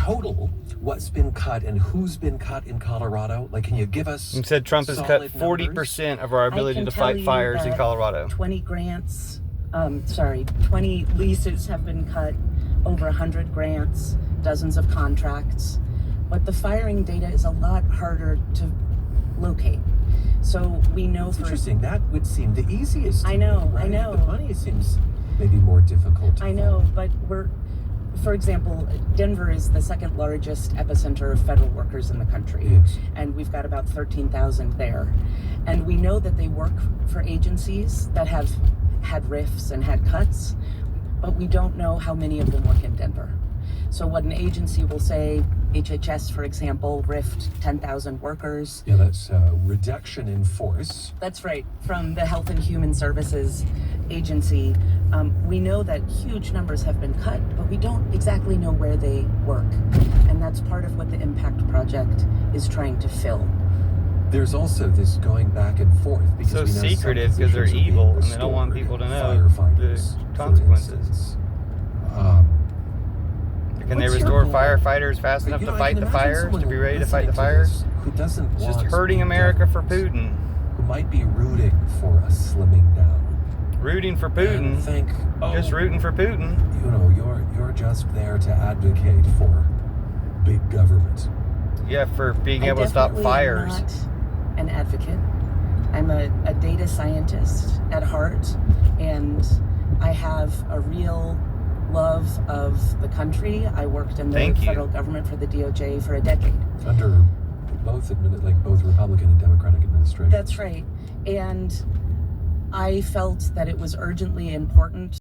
total, what's been cut and who's been cut in Colorado? Like, can you give us? You said Trump has cut 40% of our ability to fight fires in Colorado. 20 grants, 20 leases have been cut, over 100 grants, dozens of contracts. But the firing data is a lot harder to locate. So we know It's for... interesting. That would seem the easiest. I know, right? I know. The money seems maybe more difficult. I know, but for example, Denver is the second largest epicenter of federal workers in the country. Yes. And we've got about 13,000 there. And we know that they work for agencies that have had rifts and had cuts, but we don't know how many of them work in Denver. So what an agency will say, HHS, for example, rift 10,000 workers. Yeah, that's a reduction in force. That's right, from the Health and Human Services Agency. We know that huge numbers have been cut, but we don't exactly know where they work. And that's part of what the Impact Project is trying to fill. There's also this going back and forth because So we know secretive some because they're positions are evil being and they don't want restored. people to know Firefighters, the consequences. for instance. Can they What's your restore goal? firefighters fast But, enough you know, to I fight can the imagine fires, someone to be ready to fight the listening fires? this Who doesn't It's just want hurting big America for government, Putin. who might be rooting for a slimming down. Rooting for And Putin. think, Just rooting for Putin. you know, you're just there to advocate for big government. Yeah, for being I able to stop definitely fires. am not an advocate. I'm a data scientist at heart, and I have a real love of the country. I worked in the federal government for the DOJ for a decade. Under both Republican and Democratic administrations. That's right. And I felt that it was urgently important